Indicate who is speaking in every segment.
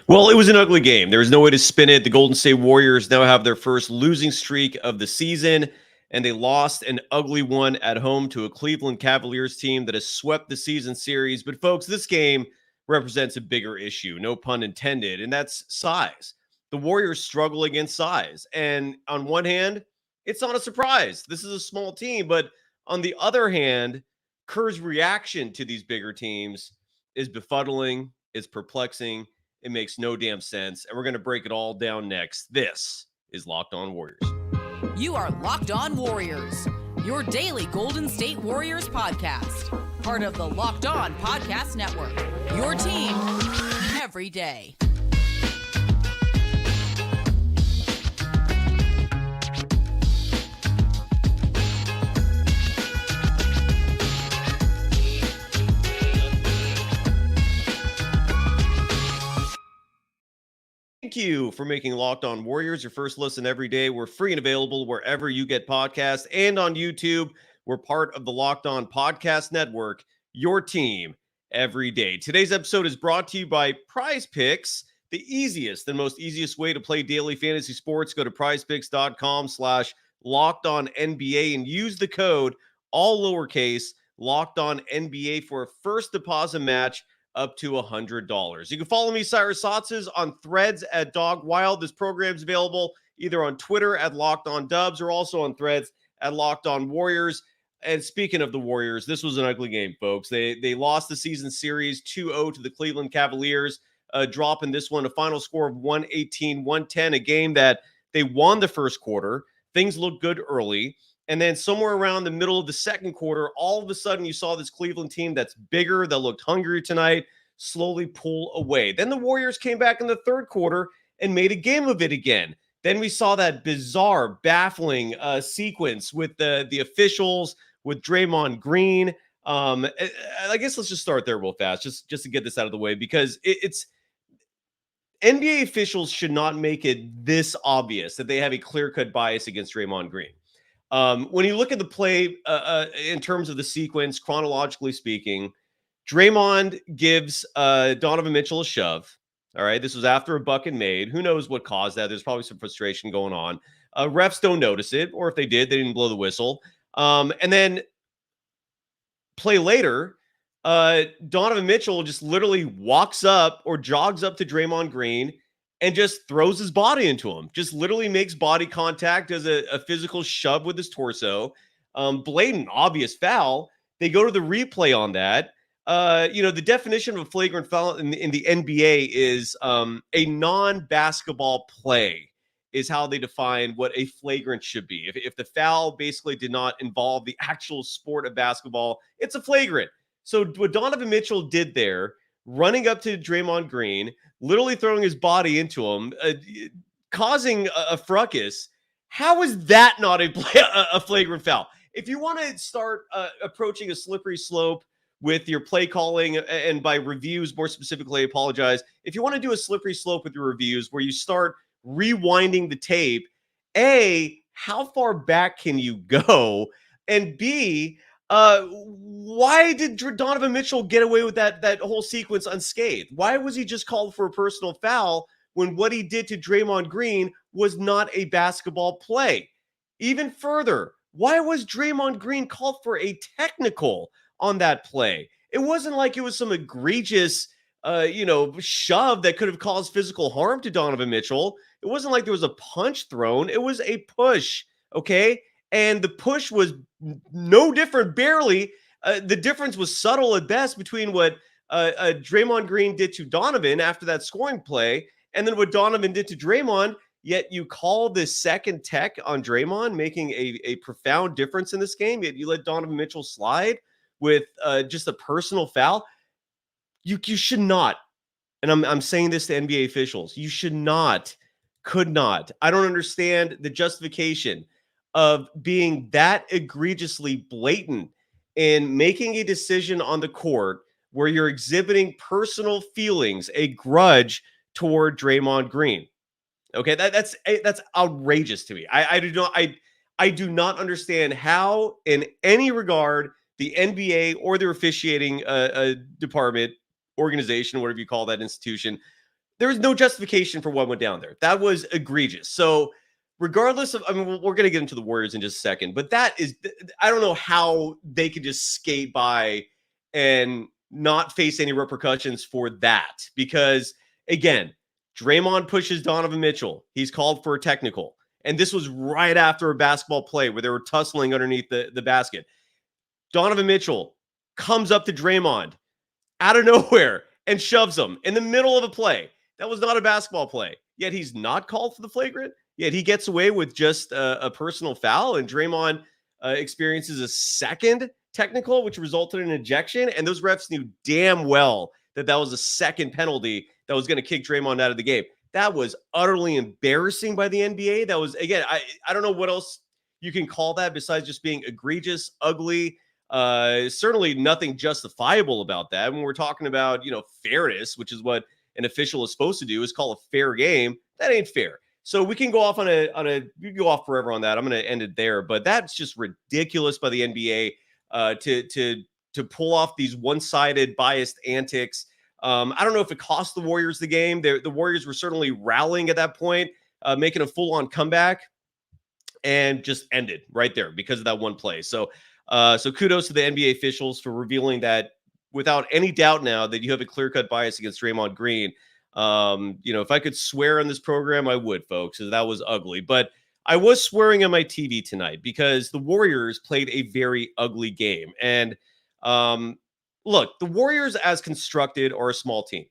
Speaker 1: Well, it was an ugly game. There was no way to spin it. The Golden State Warriors now have their first losing streak of the season, and they lost an ugly one at home to a Cleveland Cavaliers team that has swept the season series. But, folks, this game represents a bigger issue, no pun intended, and that's size. The Warriors struggle against size. And on one hand, it's not a surprise. This is a small team. But on the other hand, Kerr's reaction to these bigger teams is befuddling, is perplexing. It makes no damn sense. And we're going to break it all down next. This is Locked On Warriors.
Speaker 2: You are Locked On Warriors, your daily Golden State Warriors podcast. Part of the Locked On Podcast Network, your team every day.
Speaker 1: Thank you for making Locked On Warriors your first listen every day. We're free and available wherever you get podcasts and on YouTube. We're part of the Locked On Podcast Network, your team every day. Today's episode is brought to you by PrizePicks, the easiest and most easiest way to play daily fantasy sports. Go to prizepicks.com/LockedOnNBA and use the code, all lowercase, LockedOnNBA for a first deposit match up to $100. You can follow me, Cyrus Saatsaz, on Threads at Dog Wild. This program is available either on Twitter at Locked On Dubs or also on Threads at Locked On Warriors. And speaking of the Warriors, this was an ugly game, folks. They lost the season series 2-0 to the Cleveland Cavaliers, dropping this one a final score of 118-110, a game that they won the first quarter. Things looked good early. And then somewhere around the middle of the second quarter, all of a sudden you saw this Cleveland team that's bigger, that looked hungry tonight, slowly pull away. Then the Warriors came back in the third quarter and made a game of it again. Then we saw that bizarre, baffling sequence with the officials, with Draymond Green. I guess let's just start there real fast, just to get this out of the way, because it's NBA officials should not make it this obvious that they have a clear-cut bias against Draymond Green. When you look at the play in terms of the sequence, chronologically speaking, Draymond gives Donovan Mitchell a shove. All right, this was after a bucket made. Who knows what caused that? There's probably some frustration going on. Refs don't notice it, or if they did, they didn't blow the whistle. And then play later, Donovan Mitchell just literally walks up or jogs up to Draymond Green and just throws his body into him. Just literally makes body contact, does a physical shove with his torso. Blatant, obvious foul. They go to the replay on that. The definition of a flagrant foul in the NBA is a non-basketball play is how they define what a flagrant should be. If the foul basically did not involve the actual sport of basketball, it's a flagrant. So what Donovan Mitchell did there, running up to Draymond Green, literally throwing his body into him, causing a fracas. How is that not a flagrant foul? If you want to start approaching a slippery slope with your play calling, and by reviews, more specifically, I apologize. If you want to do a slippery slope with your reviews where you start rewinding the tape, A, how far back can you go? And B, why did Donovan Mitchell get away with that whole sequence unscathed? Why was he just called for a personal foul when what he did to Draymond Green was not a basketball play? Even further, why was Draymond Green called for a technical on that play? It wasn't like it was some egregious, shove that could have caused physical harm to Donovan Mitchell. It wasn't like there was a punch thrown. It was a push, okay? And the push was no different, barely. The difference was subtle at best between what Draymond Green did to Donovan after that scoring play and then what Donovan did to Draymond. Yet you call this second tech on Draymond, making a profound difference in this game. Yet you let Donovan Mitchell slide with just a personal foul. You should not, and I'm saying this to NBA officials, you should not, could not. I don't understand the justification of being that egregiously blatant in making a decision on the court where you're exhibiting personal feelings, a grudge toward Draymond Green. Okay, that's outrageous to me. I do not understand how, in any regard, the NBA or their officiating department, organization, whatever you call that institution, there is no justification for what went down there. That was egregious. So regardless of, I mean, we're going to get into the Warriors in just a second, but that is, I don't know how they could just skate by and not face any repercussions for that. Because again, Draymond pushes Donovan Mitchell. He's called for a technical. And this was right after a basketball play where they were tussling underneath the basket. Donovan Mitchell comes up to Draymond out of nowhere and shoves him in the middle of a play. That was not a basketball play. Yet he's not called for the flagrant. Yet he gets away with just a personal foul. And Draymond experiences a second technical, which resulted in an ejection. And those refs knew damn well that that was a second penalty that was going to kick Draymond out of the game. That was utterly embarrassing by the NBA. That was, again, I don't know what else you can call that besides just being egregious, ugly. Certainly nothing justifiable about that. When we're talking about, fairness, which is what an official is supposed to do, is call a fair game. That ain't fair. So we can go off you can go off forever on that. I'm going to end it there, but that's just ridiculous by the NBA to pull off these one-sided biased antics. I don't know if it cost the Warriors the game. The Warriors were certainly rallying at that point, making a full-on comeback, and just ended right there because of that one play. So kudos to the NBA officials for revealing that without any doubt now that you have a clear-cut bias against Draymond Green. If I could swear on this program, I would, folks, because that was ugly. But I was swearing on my TV tonight because the Warriors played a very ugly game. And look, the Warriors as constructed are a small team.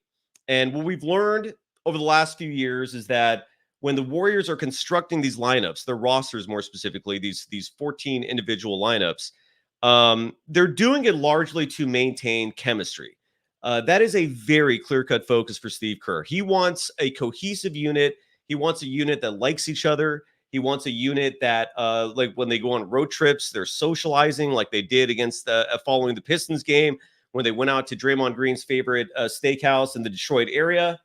Speaker 1: And what we've learned over the last few years is that when the Warriors are constructing these lineups, their rosters more specifically, these 14 individual lineups, they're doing it largely to maintain chemistry. That is a very clear-cut focus for Steve Kerr. He wants a cohesive unit. He wants a unit that likes each other. He wants a unit that, like when they go on road trips, they're socializing like they did against following the Pistons game when they went out to Draymond Green's favorite steakhouse in the Detroit area.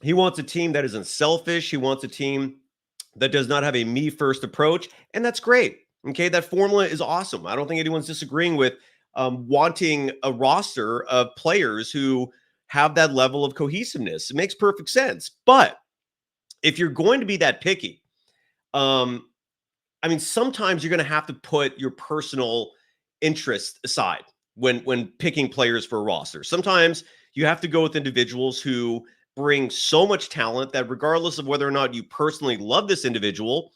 Speaker 1: He wants a team that isn't selfish. He wants a team that does not have a me-first approach, and that's great. Okay, that formula is awesome. I don't think anyone's disagreeing with wanting a roster of players who have that level of cohesiveness. It makes perfect sense. But if you're going to be that picky, sometimes you're going to have to put your personal interest aside when picking players for a roster. Sometimes you have to go with individuals who bring so much talent that regardless of whether or not you personally love this individual,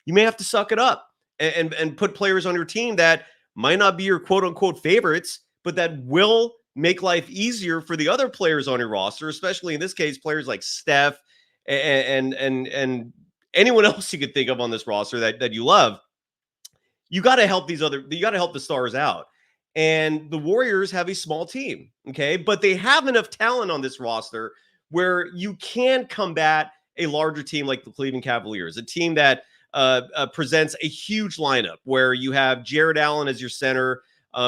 Speaker 1: you may have to suck it up and put players on your team that might not be your quote-unquote favorites, but that will make life easier for the other players on your roster, especially in this case, players like Steph and anyone else you could think of on this roster that you love. You got to help the stars out. And the Warriors have a small team, okay? But they have enough talent on this roster where you can combat a larger team like the Cleveland Cavaliers, a team that presents a huge lineup where you have Jared Allen as your center,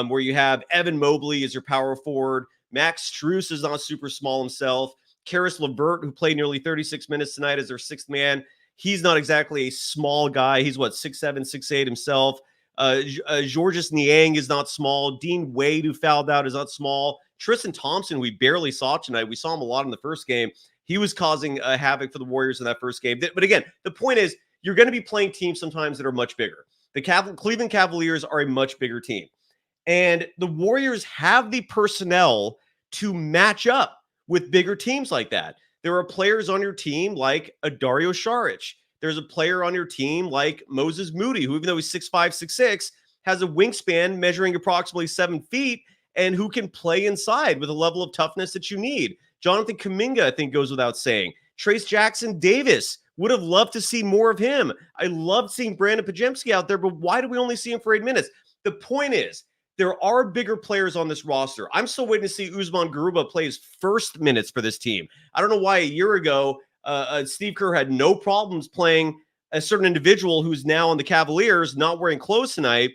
Speaker 1: where you have Evan Mobley as your power forward. Max Strus is not super small himself. Karis LeVert, who played nearly 36 minutes tonight as their sixth man, he's not exactly a small guy. He's 6'7", 6'8" himself. Georges Niang is not small. Dean Wade, who fouled out, is not small. Tristan Thompson, we barely saw tonight. We saw him a lot in the first game. He was causing havoc for the Warriors in that first game. But again, the point is, you're going to be playing teams sometimes that are much bigger. The Cleveland Cavaliers are a much bigger team. And the Warriors have the personnel to match up with bigger teams like that. There are players on your team like a Dario Saric. There's a player on your team like Moses Moody, who even though he's 6'5", 6'6", has a wingspan measuring approximately 7 feet and who can play inside with a level of toughness that you need. Jonathan Kuminga, I think, goes without saying. Trace Jackson Davis, would have loved to see more of him. I loved seeing Brandon Podziemski out there, but why do we only see him for 8 minutes? The point is, there are bigger players on this roster. I'm still waiting to see Usman Garuba play his first minutes for this team. I don't know why a year ago, Steve Kerr had no problems playing a certain individual who's now on the Cavaliers, not wearing clothes tonight.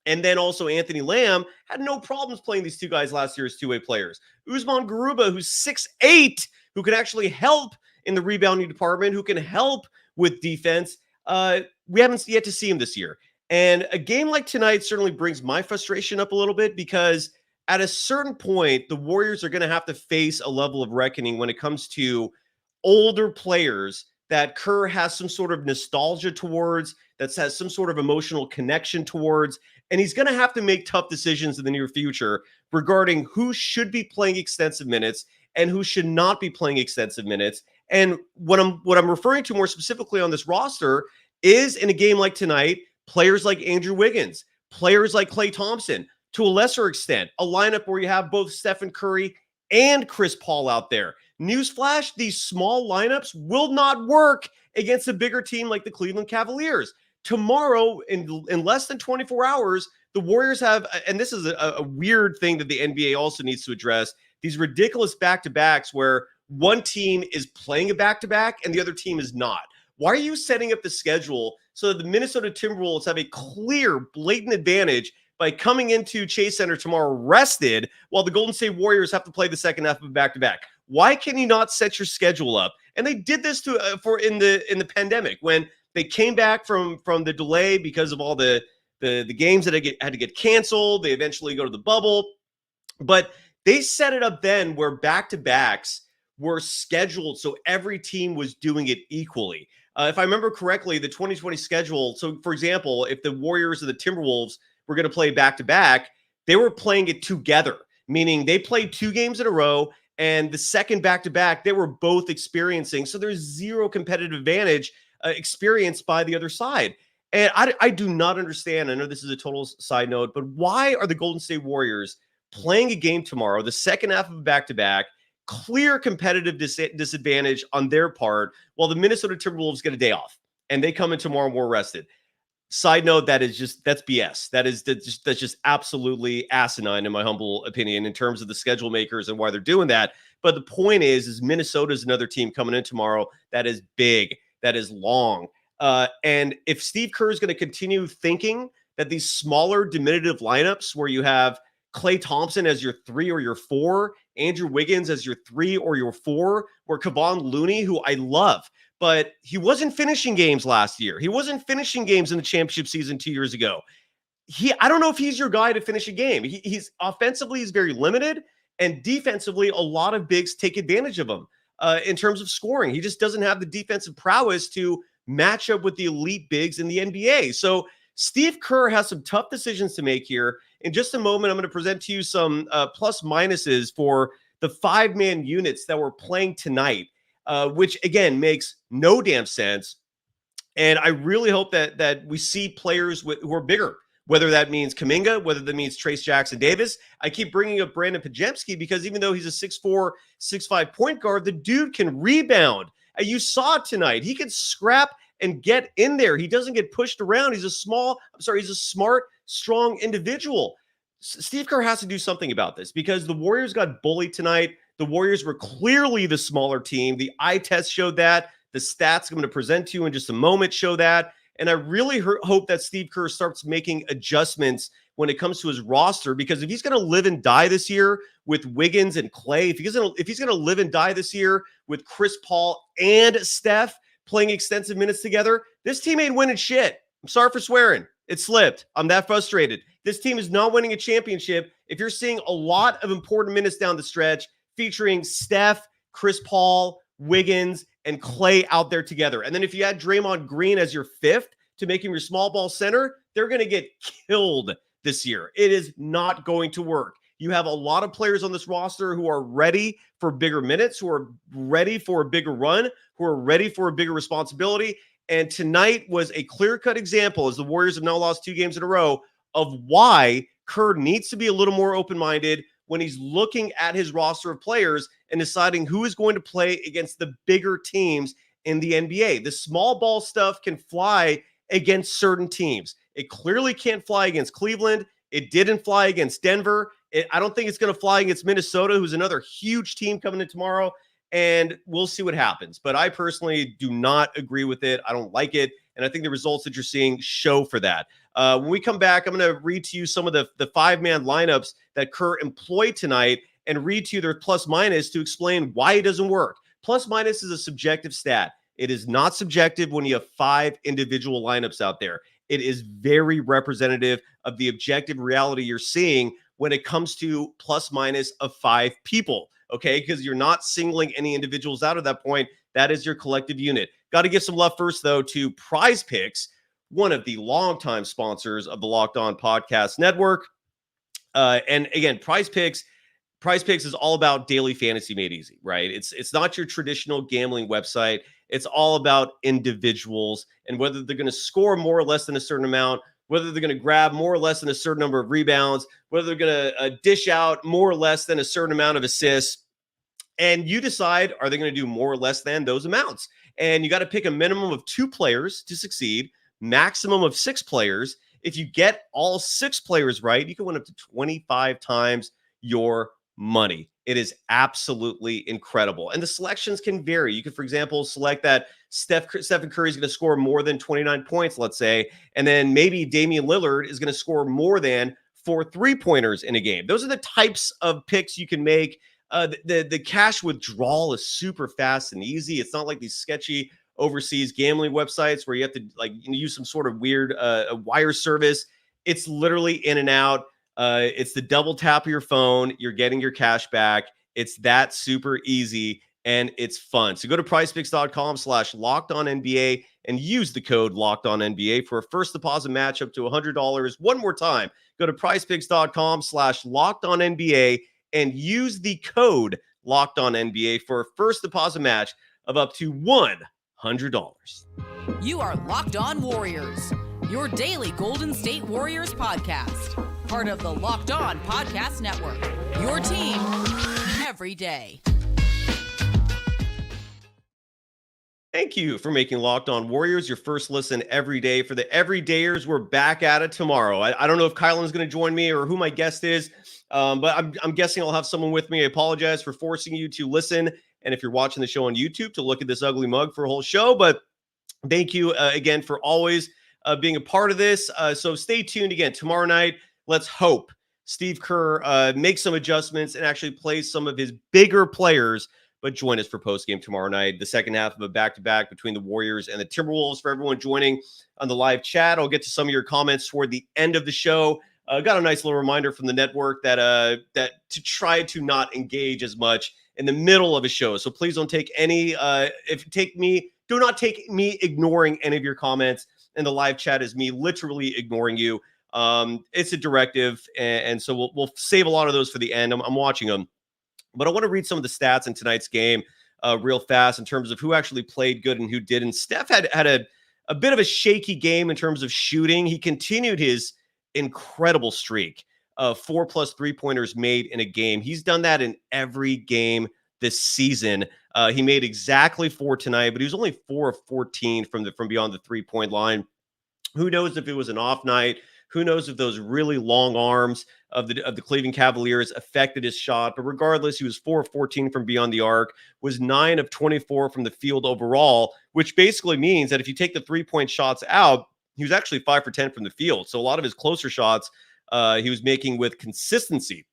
Speaker 1: And then also Anthony Lamb had no problems playing these two guys last year as two-way players. Usman Garuba, who's 6'8", who can actually help in the rebounding department, who can help with defense. We haven't yet to see him this year. And a game like tonight certainly brings my frustration up a little bit because at a certain point, the Warriors are going to have to face a level of reckoning when it comes to older players that Kerr has some sort of nostalgia towards, that has some sort of emotional connection towards. And he's going to have to make tough decisions in the near future regarding who should be playing extensive minutes and who should not be playing extensive minutes. And what I'm referring to more specifically on this roster is, in a game like tonight, players like Andrew Wiggins, players like Klay Thompson, to a lesser extent, a lineup where you have both Stephen Curry and Chris Paul out there. Newsflash, these small lineups will not work against a bigger team like the Cleveland Cavaliers. Tomorrow, in less than 24 hours, the Warriors have, and this is a weird thing that the NBA also needs to address, these ridiculous back-to-backs where one team is playing a back-to-back and the other team is not. Why are you setting up the schedule so that the Minnesota Timberwolves have a clear, blatant advantage by coming into Chase Center tomorrow rested, while the Golden State Warriors have to play the second half of a back-to-back? Why can you not set your schedule up? And they did this in the pandemic when they came back from the delay because of all the games that had to get canceled. They eventually go to the bubble, but they set it up then where back-to-backs were scheduled so every team was doing it equally. If I remember correctly, the 2020 schedule, so for example, if the Warriors and the Timberwolves were going to play back-to-back, they were playing it together, meaning they played 2 games in a row, and the second back-to-back, they were both experiencing. So there's zero competitive advantage experienced by the other side. And I do not understand, I know this is a total side note, but why are the Golden State Warriors playing a game tomorrow, the second half of a back-to-back, clear competitive disadvantage on their part, while the Minnesota Timberwolves get a day off and they come in tomorrow more rested? Side note, that's BS. That's just absolutely asinine in my humble opinion in terms of the schedule makers and why they're doing that. But the point is Minnesota is another team coming in tomorrow that is big, that is long. And if Steve Kerr is going to continue thinking that these smaller diminutive lineups where you have Klay Thompson as your 3 or your 4, Andrew Wiggins as your 3 or your 4, or Kevon Looney, who I love, but he wasn't finishing games last year. He wasn't finishing games in the championship season 2 years ago. I don't know if he's your guy to finish a game. He's offensively, he's very limited, and defensively, a lot of bigs take advantage of him in terms of scoring. He just doesn't have the defensive prowess to match up with the elite bigs in the NBA. So Steve Kerr has some tough decisions to make here. In just a moment, I'm going to present to you some plus minuses for the 5-man units that were playing tonight, which, again, makes no damn sense. And I really hope that we see players who are bigger, whether that means Kuminga, whether that means Trace Jackson-Davis. I keep bringing up Brandon Podziemski because even though he's a 6'4", 6'5" point guard, the dude can rebound. You saw it tonight. He can scrap and get in there. He doesn't get pushed around. He's a smart, strong individual. Steve Kerr has to do something about this because the Warriors got bullied tonight. The Warriors were clearly the smaller team. The eye test showed that. The stats I'm going to present to you in just a moment show that. And I really hope that Steve Kerr starts making adjustments when it comes to his roster, because if he's going to live and die this year with Wiggins and Klay, if he's going to live and die this year with Chris Paul and Steph playing extensive minutes together, this team ain't winning shit. I'm sorry for swearing. It slipped. I'm that frustrated. This team is not winning a championship if you're seeing a lot of important minutes down the stretch featuring Steph, Chris Paul, Wiggins, and Klay out there together. And then if you add Draymond Green as your 5th to make him your small ball center, they're going to get killed this year. It is not going to work. You have a lot of players on this roster who are ready for bigger minutes, who are ready for a bigger run, who are ready for a bigger responsibility. And tonight was a clear-cut example, as the Warriors have now lost 2 games in a row, of why Kerr needs to be a little more open-minded when he's looking at his roster of players and deciding who is going to play against the bigger teams in the NBA. The small ball stuff can fly against certain teams. It clearly can't fly against Cleveland. It didn't fly against Denver. I don't think it's going to fly against Minnesota, who's another huge team coming in tomorrow. And we'll see what happens. But I personally do not agree with it. I don't like it. And I think the results that you're seeing show for that. When we come back, I'm going to read to you some of the 5-man lineups that Kerr employed tonight and read to you their plus minus to explain why it doesn't work. Plus minus is a subjective stat. It is not subjective when you have 5 individual lineups out there. It is very representative of the objective reality you're seeing when it comes to plus minus of 5 people, okay? Because you're not singling any individuals out at that point. That is your collective unit. Got to give some love first, though, to PrizePicks, one of the longtime sponsors of the Locked On Podcast Network. And again, PrizePicks is all about daily fantasy made easy, right? It's not your traditional gambling website. It's all about individuals and whether they're going to score more or less than a certain amount, whether they're going to grab more or less than a certain number of rebounds, whether they're going to dish out more or less than a certain amount of assists. And you decide, are they going to do more or less than those amounts? And you got to pick a minimum of 2 players to succeed, maximum of 6 players. If you get all 6 players right, you can win up to 25 times your money. It is absolutely incredible. And the selections can vary. You could, for example, select that Stephen Curry is going to score more than 29 points, let's say, and then maybe Damian Lillard is going to score more than 4 3-pointers in a game. Those are the types of picks you can make. The cash withdrawal is super fast and easy. It's not like these sketchy overseas gambling websites where you have to use some sort of weird wire service. It's literally in and out. It's the double tap of your phone. You're getting your cash back. It's that super easy and it's fun. So go to prizepicks.com/LockedOnNBA and use the code LockedOnNBA for a first deposit match up to $100. One more time, go to prizepicks.com/LockedOnNBA and use the code LockedOnNBA for a first deposit match of up to $100.
Speaker 2: You are Locked On Warriors, your daily Golden State Warriors podcast. Part of the Locked On Podcast Network, your team every day.
Speaker 1: Thank you for making Locked On Warriors your first listen every day. For the everydayers, we're back at it tomorrow. I don't know if Kylan's going to join me or who my guest is, but I'm guessing I'll have someone with me. I apologize for forcing you to listen. And if you're watching the show on YouTube, to look at this ugly mug for a whole show. But thank you again for always being a part of this. So stay tuned again tomorrow night. Let's hope Steve Kerr makes some adjustments and actually plays some of his bigger players. But join us for postgame tomorrow night, the second half of a back-to-back between the Warriors and the Timberwolves. For everyone joining on the live chat, I'll get to some of your comments toward the end of the show. Got a nice little reminder from the network that to try to not engage as much in the middle of a show. So please don't take any. Do not take me ignoring any of your comments. And the live chat is me literally ignoring you. It's a directive, and so we'll save a lot of those for the end. I'm watching them. But I want to read some of the stats in tonight's game real fast in terms of who actually played good and who didn't. Steph had a bit of a shaky game in terms of shooting. He continued his incredible streak of 4+3-pointers made in a game. He's done that in every game this season. He made exactly 4 tonight, but he was only 4 of 14 from beyond the 3-point line. Who knows if it was an off night? Who knows if those really long arms of the Cleveland Cavaliers affected his shot? But regardless, he was 4 of 14 from beyond the arc, was 9 of 24 from the field overall, which basically means that if you take the 3-point shots out, he was actually 5 for 10 from the field. So a lot of his closer shots he was making with consistency.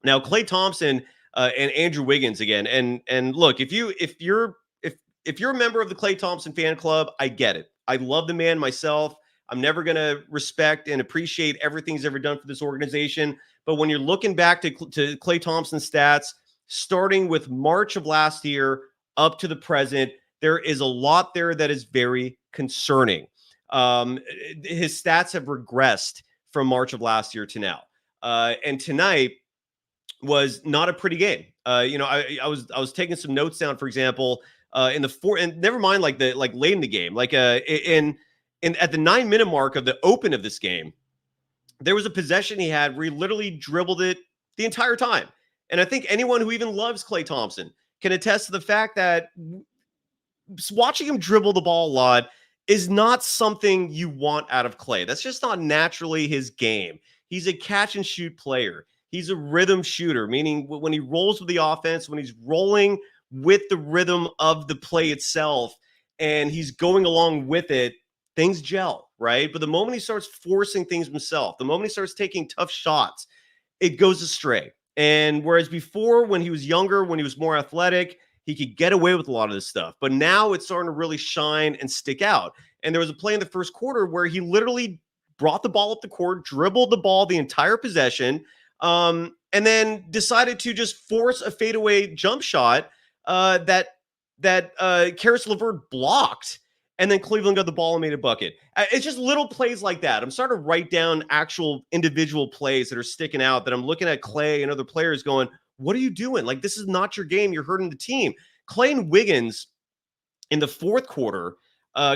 Speaker 1: Now, Klay Thompson and Andrew Wiggins again. And look, if you're a member of the Klay Thompson fan club, I get it. I love the man myself. I'm never going to respect and appreciate everything he's ever done for this organization. But when you're looking back to Klay Thompson's stats, starting with March of last year up to the present, there is a lot there that is very concerning. His stats have regressed from March of last year to now. And tonight was not a pretty game. I was taking some notes down, for example, in the 4, and never mind like late in the game, And at the 9-minute mark of the open of this game, there was a possession he had where he literally dribbled it the entire time. And I think anyone who even loves Klay Thompson can attest to the fact that watching him dribble the ball a lot is not something you want out of Klay. That's just not naturally his game. He's a catch and shoot player. He's a rhythm shooter, meaning when he rolls with the offense, when he's rolling with the rhythm of the play itself, and he's going along with it, things gel, right? But the moment he starts forcing things himself, the moment he starts taking tough shots, it goes astray. And whereas before, when he was younger, when he was more athletic, he could get away with a lot of this stuff. But now it's starting to really shine and stick out. And there was a play in the first quarter where he literally brought the ball up the court, dribbled the ball the entire possession, and then decided to just force a fadeaway jump shot that Karis LeVert blocked, and then Cleveland got the ball and made a bucket. It's just little plays like that. I'm starting to write down actual individual plays that are sticking out that I'm looking at Clay and other players going, what are you doing? Like, this is not your game. You're hurting the team. Clay and Wiggins in the fourth quarter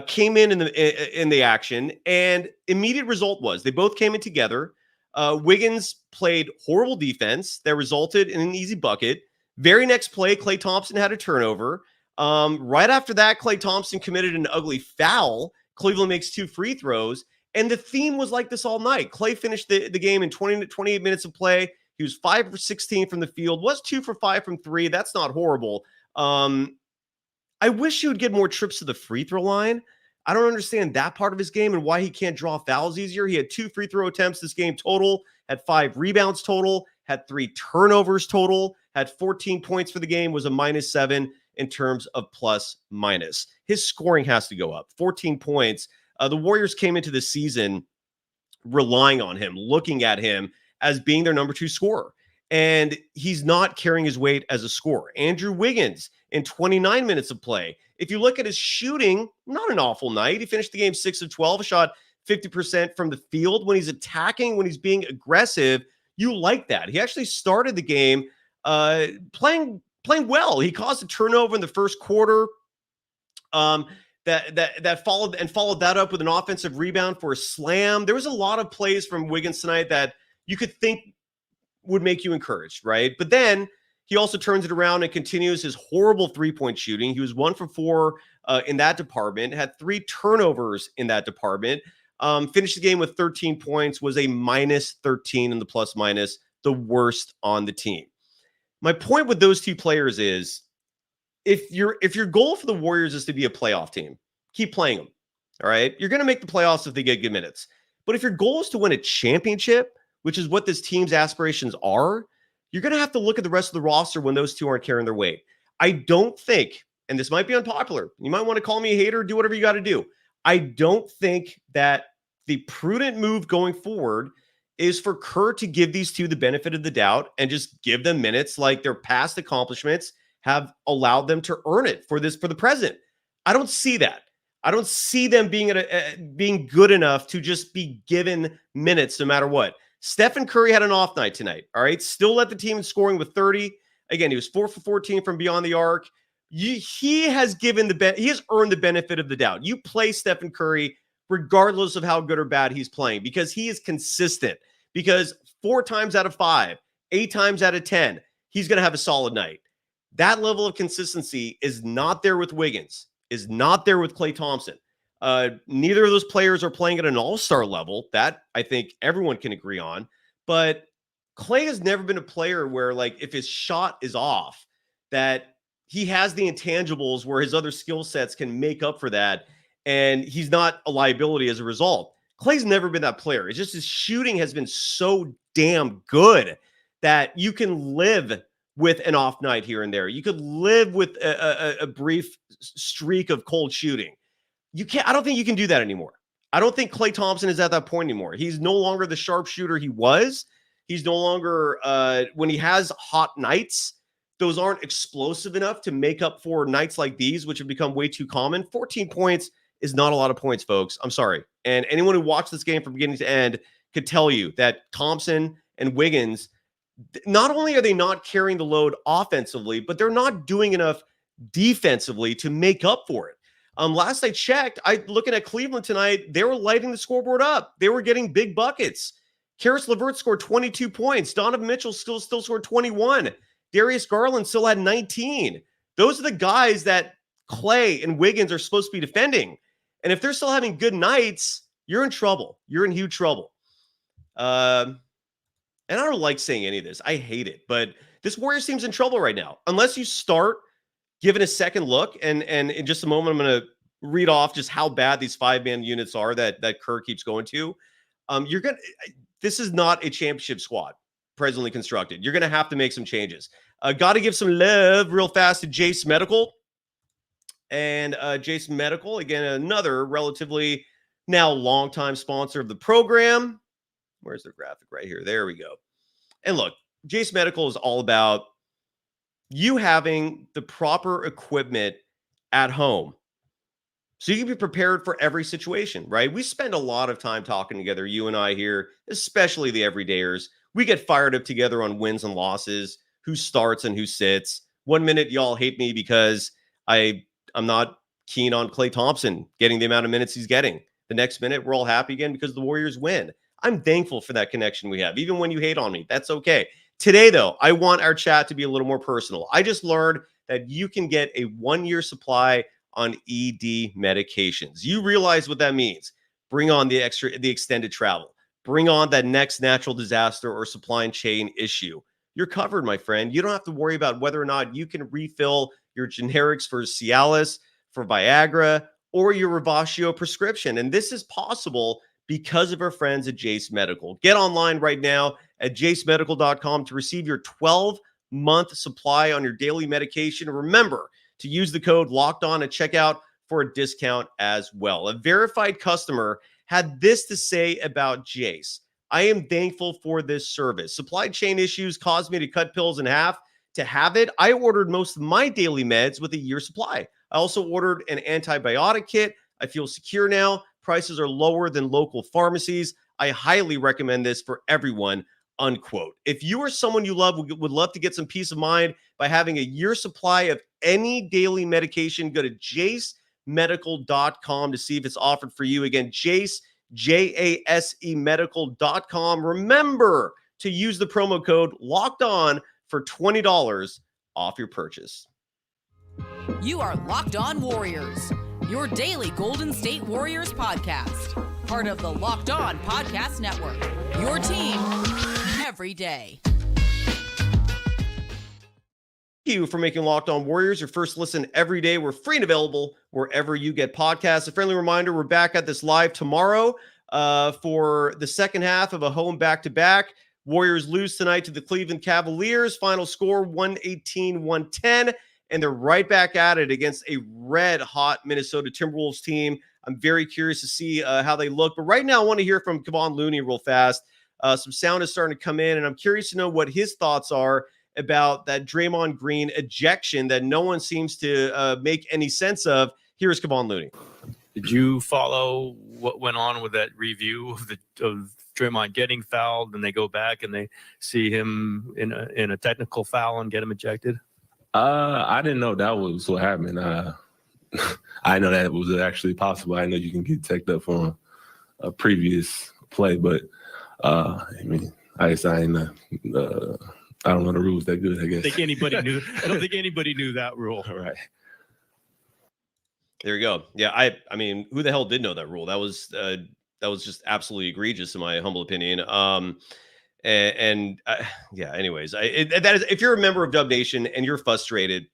Speaker 1: came in the action, and immediate result was they both came in together. Wiggins played horrible defense that resulted in an easy bucket. Very next play, Klay Thompson had a turnover. Right after that, Klay Thompson committed an ugly foul. Cleveland makes 2 free throws. And the theme was like this all night. Klay finished the game in 20 to 28 minutes of play. He was 5 for 16 from the field, was 2 for 5 from 3. That's not horrible. I wish he would get more trips to the free throw line. I don't understand that part of his game and why he can't draw fouls easier. He had 2 free throw attempts this game total, had 5 rebounds total, had 3 turnovers total, had 14 points for the game, was a -7 in terms of plus minus. His scoring has to go up. 14 points. The Warriors came into the season relying on him, looking at him as being their number 2 scorer. And he's not carrying his weight as a scorer. Andrew Wiggins in 29 minutes of play. If you look at his shooting, not an awful night. He finished the game 6 of 12, shot 50% from the field. When he's attacking, when he's being aggressive, you like that. He actually started the game playing well. He caused a turnover in the first quarter. That followed that up with an offensive rebound for a slam. There was a lot of plays from Wiggins tonight that you could think would make you encouraged, right? But then he also turns it around and continues his horrible three-point shooting. He was 1 for 4 in that department, had 3 turnovers in that department, finished the game with 13 points, was a -13 in the plus minus, the worst on the team. My point with those 2 players is if your goal for the Warriors is to be a playoff team, keep playing them, all right? You're going to make the playoffs if they get good minutes. But if your goal is to win a championship, which is what this team's aspirations are, you're going to have to look at the rest of the roster when those 2 aren't carrying their weight. I don't think, and this might be unpopular, you might want to call me a hater, do whatever you got to do. I don't think that the prudent move going forward is for Kerr to give these 2 the benefit of the doubt and just give them minutes like their past accomplishments have allowed them to earn it for the present. I don't see that. I don't see them being good enough to just be given minutes no matter what. Stephen Curry had an off night tonight, all right? Still led the team in scoring with 30. Again, he was 4 for 14 from beyond the arc. He has earned the benefit of the doubt. You play Stephen Curry regardless of how good or bad he's playing because he is consistent. Because 4 times out of 5, 8 times out of 10, he's going to have a solid night. That level of consistency is not there with Wiggins, is not there with Klay Thompson. Neither of those players are playing at an all-star level. That I think everyone can agree on. But Klay has never been a player where, like, if his shot is off, that he has the intangibles where his other skill sets can make up for that, and he's not a liability as a result. Klay's never been that player. It's just his shooting has been so damn good that you can live with an off night here and there. You could live with a brief streak of cold shooting. I don't think you can do that anymore. I don't think Klay Thompson is at that point anymore. He's no longer the sharpshooter he was. He's no longer, when he has hot nights, those aren't explosive enough to make up for nights like these, which have become way too common. 14 points is not a lot of points, folks. I'm sorry. And anyone who watched this game from beginning to end could tell you that Thompson and Wiggins, not only are they not carrying the load offensively, but they're not doing enough defensively to make up for it. Last I checked, looking at Cleveland tonight, they were lighting the scoreboard up. They were getting big buckets. Cyrus LeVert scored 22 points. Donovan Mitchell still scored 21. Darius Garland still had 19. Those are the guys that Klay and Wiggins are supposed to be defending. And if they're still having good nights, you're in trouble. You're in huge trouble. And I don't like saying any of this. I hate it. But this Warriors team's in trouble right now. Unless you start giving a second look, and in just a moment, I'm going to read off just how bad these 5-man units are that Kerr keeps going to. This is not a championship squad presently constructed. You're going to have to make some changes. Got to give some love real fast to Jase Medical. And Jase Medical, again, another relatively now longtime sponsor of the program. Where's the graphic? Right here. There we go. And look, Jase Medical is all about you having the proper equipment at home so you can be prepared for every situation, right? We spend a lot of time talking together, you and I here, especially the everydayers. We get fired up together on wins and losses, who starts and who sits. One minute y'all hate me because I'm not keen on Klay Thompson getting the amount of minutes he's getting. The next minute we're all happy again because the Warriors win. I'm thankful for that connection we have. Even when you hate on me, that's okay. Today, though, I want our chat to be a little more personal. I just learned that you can get a 1-year supply on ED medications. You realize what that means. Bring on the extended travel. Bring on that next natural disaster or supply chain issue. You're covered, my friend. You don't have to worry about whether or not you can refill your generics for Cialis, for Viagra, or your Revascio prescription. And this is possible because of our friends at Jase Medical. Get online right now at jasemedical.com to receive your 12-month supply on your daily medication. Remember to use the code LOCKEDON at checkout for a discount as well. A verified customer had this to say about Jase. I am thankful for this service. Supply chain issues caused me to cut pills in half. To have it, I ordered most of my daily meds with a year supply. I also ordered an antibiotic kit. I feel secure now. Prices are lower than local pharmacies. I highly recommend this for everyone, unquote. If you or someone you love would love to get some peace of mind by having a year supply of any daily medication, go to jasemedical.com to see if it's offered for you. Again, Jase, Jase medical.com. Remember to use the promo code Locked On for $20 off your purchase.
Speaker 2: You are Locked On Warriors, your daily Golden State Warriors podcast. Part of the Locked On Podcast Network, your team every day.
Speaker 1: Thank you for making Locked On Warriors your first listen every day. We're free and available wherever you get podcasts. A friendly reminder, we're back at this live tomorrow for the second half of a home back-to-back. Warriors lose tonight to the Cleveland Cavaliers. Final score 118-110. And they're right back at it against a red-hot Minnesota Timberwolves team. I'm very curious to see how they look. But right now, I want to hear from Kevon Looney real fast. Some sound is starting to come in, and I'm curious to know what his thoughts are about that Draymond Green ejection that no one seems to make any sense of. Here's Kevon Looney.
Speaker 3: Did you follow what went on with that review of Draymond getting fouled, and they go back and they see him in a technical foul and get him ejected?
Speaker 4: I didn't know that was what happened. I know that was actually possible. I know you can get teched up for a previous play, but I mean, I don't know the rules that good, I guess.
Speaker 3: I don't think anybody knew that rule.
Speaker 4: All right.
Speaker 1: There you go. Yeah, I mean, who the hell did know that rule? That was just absolutely egregious in my humble opinion. Yeah, anyways, that is, if you're a member of Dub Nation and you're frustrated,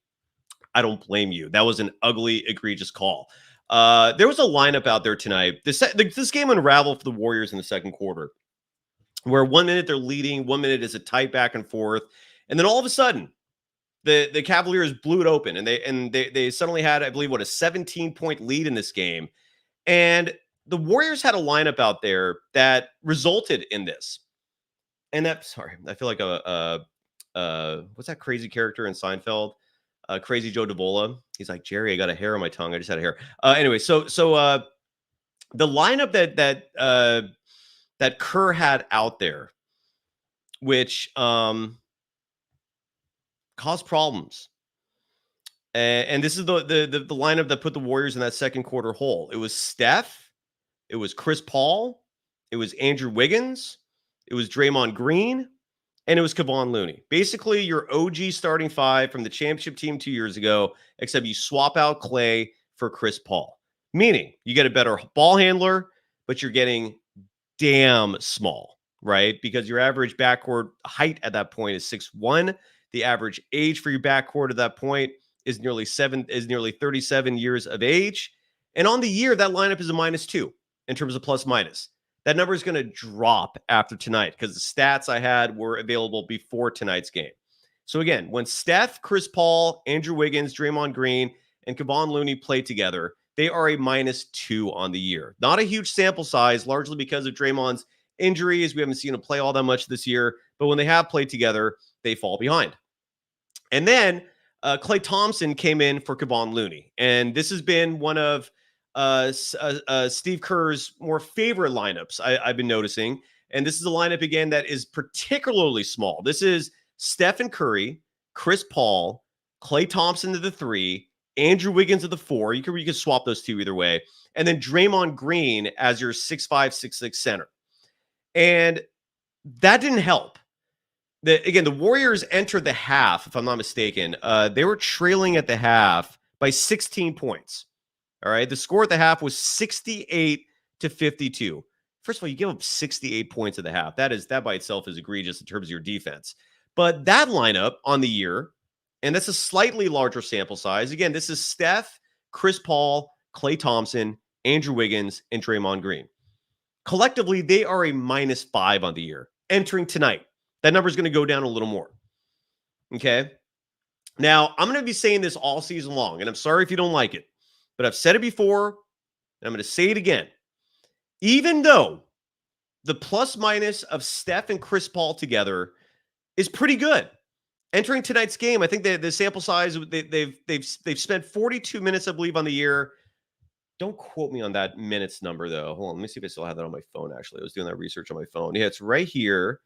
Speaker 1: I don't blame you. That was an ugly, egregious call. There was a lineup out there tonight. This game unraveled for the Warriors in the second quarter, where 1 minute they're leading, 1 minute is a tight back and forth, and then all of a sudden, the Cavaliers blew it open, and they suddenly had, I believe, a 17-point lead in this game, and the Warriors had a lineup out there that resulted in this. And I feel like what's that crazy character in Seinfeld? Crazy Joe DeVola. He's like, Jerry, I got a hair on my tongue. I just had a hair. Anyway, so the lineup that Kerr had out there, which caused problems. And this is the lineup that put the Warriors in that second quarter hole. It was Steph, it was Chris Paul, it was Andrew Wiggins, it was Draymond Green, and it was Kevon Looney. Basically, your OG starting five from the championship team 2 years ago, except you swap out Klay for Chris Paul. Meaning, you get a better ball handler, but you're getting damn small, right? Because your average backcourt height at that point is 6'1". The average age for your backcourt at that point is nearly 37 years of age. And on the year, that lineup is a -2 in terms of plus minus. That number is going to drop after tonight because the stats I had were available before tonight's game. So again, when Steph, Chris Paul, Andrew Wiggins, Draymond Green, and Kevon Looney play together, they are a -2 on the year. Not a huge sample size, largely because of Draymond's injuries. We haven't seen them play all that much this year, but when they have played together, they fall behind. And then Klay Thompson came in for Kevon Looney. And this has been one of Steve Kerr's more favorite lineups I've been noticing. And this is a lineup, again, that is particularly small. This is Stephen Curry, Chris Paul, Klay Thompson to the 3, Andrew Wiggins to the 4. You can swap those two either way. And then Draymond Green as your 6'5", 6'6" center. And that didn't help. Again, the Warriors entered the half, if I'm not mistaken. They were trailing at the half by 16 points. All right. The score at the half was 68-52. First of all, you give up 68 points at the half. That by itself is egregious in terms of your defense. But that lineup on the year, and that's a slightly larger sample size. Again, this is Steph, Chris Paul, Klay Thompson, Andrew Wiggins, and Draymond Green. Collectively, they are a -5 on the year entering tonight. That number is going to go down a little more. Okay. Now, I'm going to be saying this all season long, and I'm sorry if you don't like it, but I've said it before, and I'm going to say it again. Even though the plus minus of Steph and Chris Paul together is pretty good. Entering tonight's game, I think the sample size, they've spent 42 minutes, I believe, on the year. Don't quote me on that minutes number, though. Hold on, let me see if I still have that on my phone, actually. I was doing that research on my phone. Yeah, it's right here.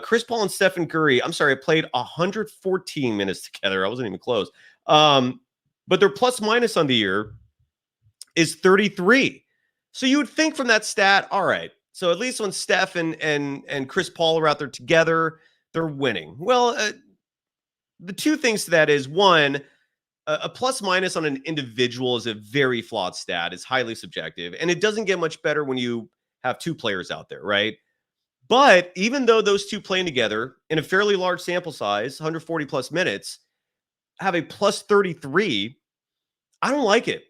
Speaker 1: Chris Paul and Stephen Curry, played 114 minutes together. I wasn't even close. But their plus minus on the year is 33. So you would think from that stat, all right, so at least when Steph and Chris Paul are out there together, they're winning. Well, the two things to that is, one, a plus minus on an individual is a very flawed stat. It's highly subjective, and it doesn't get much better when you have two players out there, right? But even though those two playing together in a fairly large sample size, 140 plus minutes, have a plus 33, I don't like it.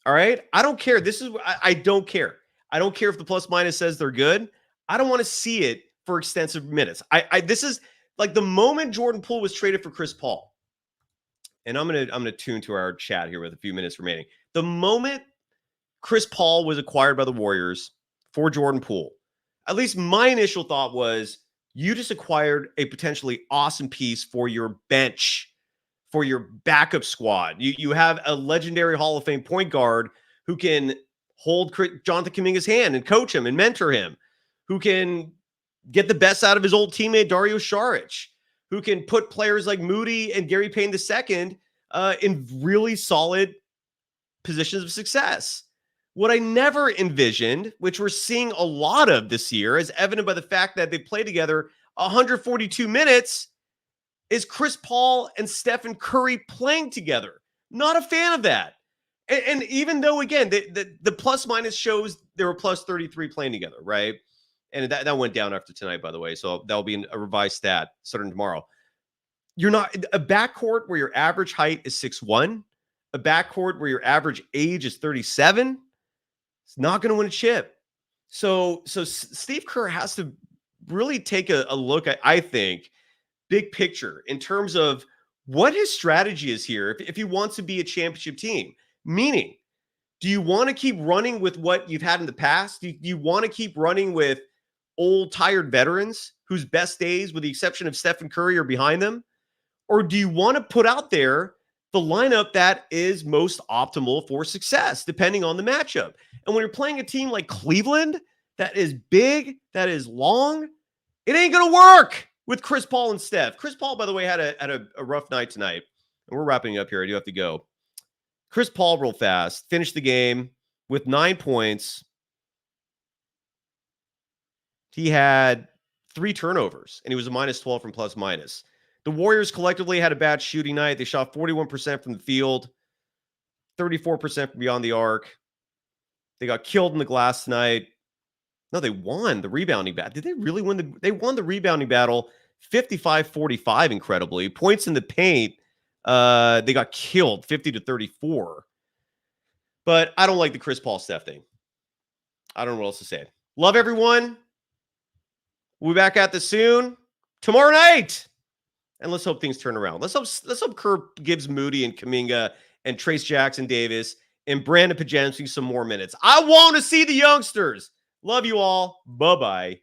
Speaker 1: All right. I don't care. I don't care. I don't care if the plus minus says they're good. I don't want to see it for extensive minutes. This is like the moment Jordan Poole was traded for Chris Paul. And I'm gonna tune to our chat here with a few minutes remaining. The moment Chris Paul was acquired by the Warriors for Jordan Poole, at least my initial thought was, you just acquired a potentially awesome piece for your bench, for your backup squad. You have a legendary Hall of Fame point guard who can hold Jonathan Kuminga's hand and coach him and mentor him, who can get the best out of his old teammate Dario Saric, who can put players like Moody and Gary Payne II in really solid positions of success. What I never envisioned, which we're seeing a lot of this year, as evident by the fact that they play together 142 minutes, is Chris Paul and Stephen Curry playing together. Not a fan of that. And even though, again, the plus minus shows they were plus 33 playing together, right? And that went down after tonight, by the way. So that'll be a revised stat starting tomorrow. You're not a backcourt where your average height is 6'1", a backcourt where your average age is 37. It's not going to win a chip. So Steve Kerr has to really take a look at, I think, big picture in terms of what his strategy is here if he wants to be a championship team. Meaning, do you want to keep running with what you've had in the past? Do you want to keep running with old, tired veterans whose best days, with the exception of Stephen Curry, are behind them? Or do you want to put out there the lineup that is most optimal for success, depending on the matchup? And when you're playing a team like Cleveland that is big, that is long, it ain't going to work with Chris Paul and Steph. Chris Paul, by the way, had a rough night tonight. And we're wrapping up here. I do have to go. Chris Paul, real fast, finished the game with 9 points. He had 3 turnovers, and he was a -12 from plus minus. The Warriors collectively had a bad shooting night. They shot 41% from the field, 34% from beyond the arc. They got killed in the glass tonight. No, they won the rebounding battle. Did they really win? They won the rebounding battle 55-45, incredibly. Points in the paint, they got killed 50-34. But I don't like the Chris Paul Steph thing. I don't know what else to say. Love everyone. We'll be back at this soon. Tomorrow night. And let's hope things turn around. Let's hope Kerr gives Moody and Kuminga and Trace Jackson Davis and Brandon Podziemski some more minutes. I want to see the youngsters. Love you all. Bye-bye.